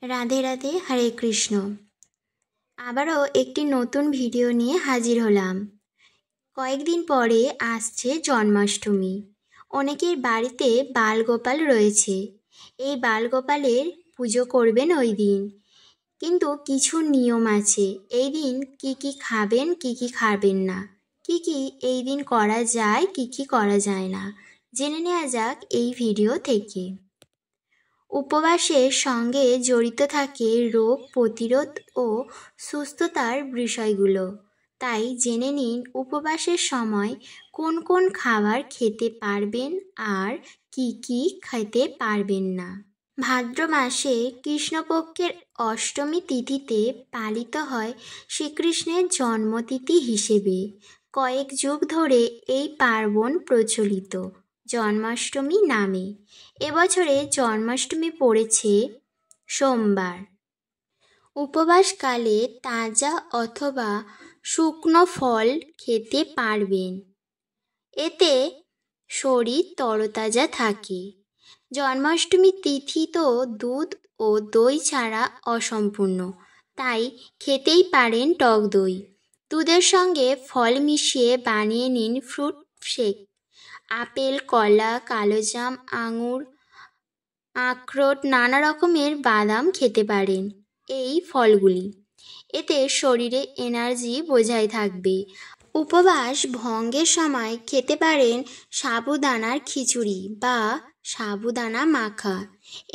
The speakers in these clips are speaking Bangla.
রাধে রাধে, হরে কৃষ্ণ। আবারও একটি নতুন ভিডিও নিয়ে হাজির হলাম। কয়েকদিন পরে আসছে জন্মাষ্টমী। অনেকের বাড়িতে বালগোপাল রয়েছে। এই বালগোপালের পুজো করবেন ওই দিন, কিন্তু কিছু নিয়ম আছে। এই দিন কি কি খাবেন, কি কি খাবেন না, কি কি এই দিন করা যায়, কি কি করা যায় না, জেনে নেওয়া যাক এই ভিডিও থেকে। উপবাসের সঙ্গে জড়িত থাকে রোগ প্রতিরোধ ও সুস্থতার বিষয়গুলো। তাই জেনে নিন উপবাসের সময় কোন কোন খাবার খেতে পারবেন আর কি কি খেতে পারবেন না। ভাদ্র মাসে কৃষ্ণপক্ষের অষ্টমী তিথিতে পালিত হয় শ্রীকৃষ্ণের জন্মতিথি হিসেবে। কয়েক যুগ ধরে এই পার্বণ প্রচলিত জন্মাষ্টমী নামে। এবছরে জন্মাষ্টমী পড়েছে সোমবার। উপবাসকালে তাজা অথবা শুকনো ফল খেতে পারবেন, এতে শরীর তরতাজা থাকে। জন্মাষ্টমী তিথি তো দুধ ও দই ছাড়া অসম্পূর্ণ, তাই খেতেই পারেন টক দই। দুধের সঙ্গে ফল মিশিয়ে বানিয়ে নিন ফ্রুট শেক। আপেল, কলা, কালোজাম, আঙুর, আখরোট, নানা রকমের বাদাম খেতে পারেন এই ফলগুলি। এতে শরীরে এনার্জি বজায় থাকবে। উপবাস ভঙ্গের সময় খেতে পারেন সাবুদানার খিচুড়ি বা সাবুদানা মাখা।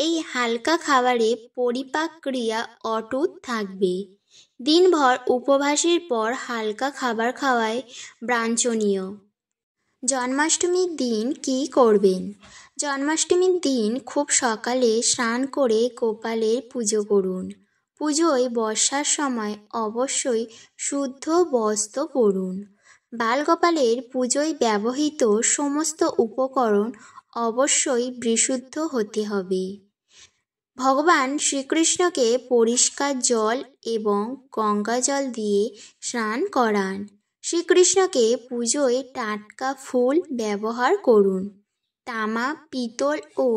এই হালকা খাবারে পরিপাক ক্রিয়া অটুট থাকবে। দিনভর উপবাসের পর হালকা খাবার খাওয়ায় বাঞ্ছনীয়। জন্মাষ্টমীর দিন কি করবেন? জন্মাষ্টমীর দিন খুব সকালে স্নান করে গোপালের পুজো করুন। পুজোয় বসার সময় অবশ্যই শুদ্ধ বস্ত্র পরুন। বালগোপালের পুজোয় ব্যবহৃত সমস্ত উপকরণ অবশ্যই বিশুদ্ধ হতে হবে। ভগবান শ্রীকৃষ্ণকে পরিষ্কার জল এবং গঙ্গা জল দিয়ে স্নান করান। শ্রীকৃষ্ণকে পুজোয় টাটকা ফুল ব্যবহার করুন। তামা, পিতল ও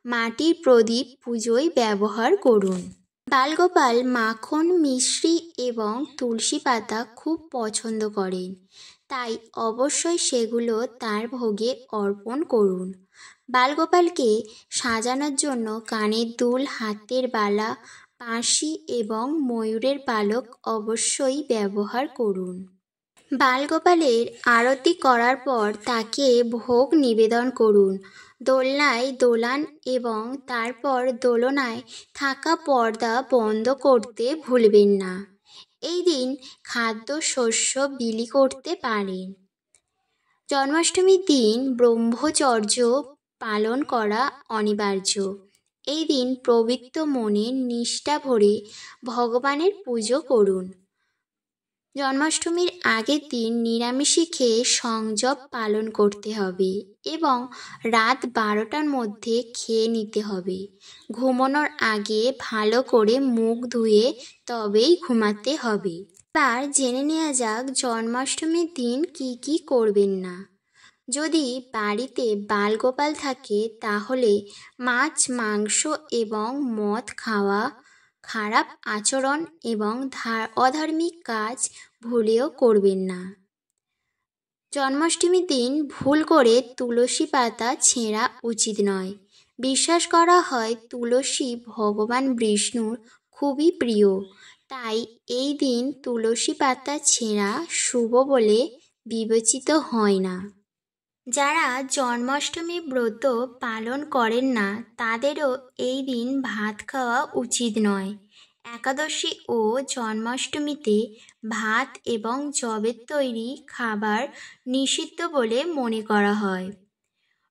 মাটির প্রদীপ পুজোয় ব্যবহার করুন। বালগোপাল মাখন, মিশ্রি এবং তুলসী পাতা খুব পছন্দ করেন, তাই অবশ্যই সেগুলো তার ভোগে অর্পণ করুন। বালগোপালকে সাজানোর জন্য কানের দুল, হাতের বালা, বাঁশি এবং ময়ূরের পালক অবশ্যই ব্যবহার করুন। বালগোপালের আরতি করার পর তাকে ভোগ নিবেদন করুন। দোলনায় দোলান এবং তারপর দোলনায় থাকা পর্দা বন্ধ করতে ভুলবেন না। এই দিন খাদ্যশস্য বিলি করতে পারেন। জন্মাষ্টমীর দিন ব্রহ্মচর্য পালন করা অনিবার্য। এই দিন পবিত্র মনে নিষ্ঠা ভরে ভগবানের পুজো করুন। জন্মাষ্টমীর আগের দিন নিরামিষে খেয়ে সংযম পালন করতে হবে এবং রাত 12টার মধ্যে খেয়ে নিতে হবে। ঘুমানোর আগে ভালো করে মুখ ধুয়ে তবেই ঘুমাতে হবে। এবার জেনে নেওয়া যাক জন্মাষ্টমীর দিন কি কি করবেন না। যদি বাড়িতে বালগোপাল থাকে তাহলে মাছ, মাংস এবং মদ খাওয়া, খারাপ আচরণ এবং অধার্মিক কাজ ভুলেও করবেন না। জন্মাষ্টমীর দিন ভুল করে তুলসী পাতা ছেঁড়া উচিত নয়। বিশ্বাস করা হয় তুলসী ভগবান বিষ্ণুর খুবই প্রিয়, তাই এই দিন তুলসী পাতা ছেঁড়া শুভ বলে বিবেচিত হয় না। যারা জন্মাষ্টমী ব্রত পালন করেন না তাদেরও এই দিন ভাত খাওয়া উচিত নয়। একাদশী ও জন্মাষ্টমীতে ভাত এবং যবের তৈরি খাবার নিষিদ্ধ বলে মনে করা হয়।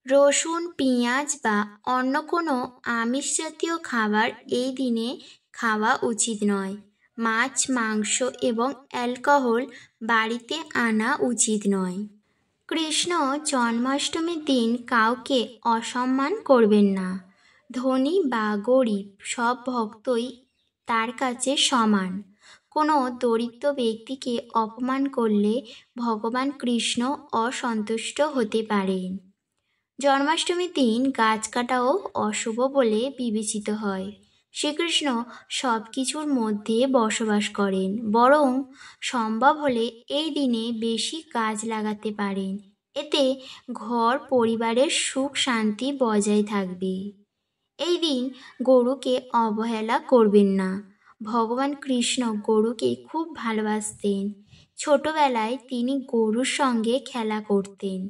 রসুন, পেঁয়াজ বা অন্য কোনো আমিষ জাতীয় খাবার এই দিনে খাওয়া উচিত নয়। মাছ, মাংস এবং অ্যালকোহল বাড়িতে আনা উচিত নয়। কৃষ্ণ জন্মাষ্টমীর দিন কাউকে অসম্মান করবেন না। ধনী বা গরিব সব ভক্তই তার কাছে সমান। কোনো দরিদ্র ব্যক্তিকে অপমান করলে ভগবান কৃষ্ণ অসন্তুষ্ট হতে পারেন। জন্মাষ্টমীর দিন গাছ কাটাও অশুভ বলে বিবেচিত হয়, শ্রীকৃষ্ণ সব কিছুর মধ্যে বসবাস করেন, বরং সম্ভব হলে এই দিনে বেশি কাজ লাগাতে পারেন। এতে ঘর পরিবারের সুখ শান্তি বজায় থাকবে। এই দিন গরুকে অবহেলা করবেন না। ভগবান কৃষ্ণ গরুকে খুব ভালোবাসতেন। ছোটবেলায় তিনি গরুর সঙ্গে খেলা করতেন।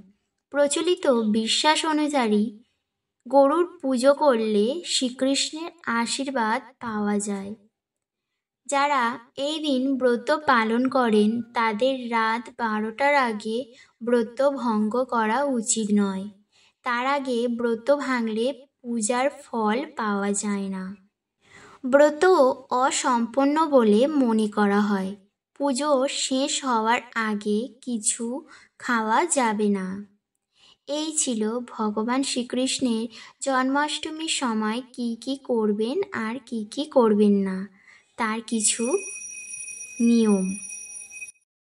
প্রচলিত বিশ্বাস অনুযায়ী গরুর পুজো করলে শ্রীকৃষ্ণের আশীর্বাদ পাওয়া যায়। যারা এই দিন ব্রত পালন করেন তাদের রাত 12টার আগে ব্রত ভঙ্গ করা উচিত নয়। তার আগে ব্রত ভাঙলে পূজার ফল পাওয়া যায় না। ব্রত অসম্পন্ন বলে মনে করা হয়। পুজো শেষ হওয়ার আগে কিছু খাওয়া যাবে না। এই ছিল ভগবান শ্রীকৃষ্ণের জন্মাষ্টমীর সময় কি কি করবেন আর কি কি করবেন না তার কিছু নিয়ম।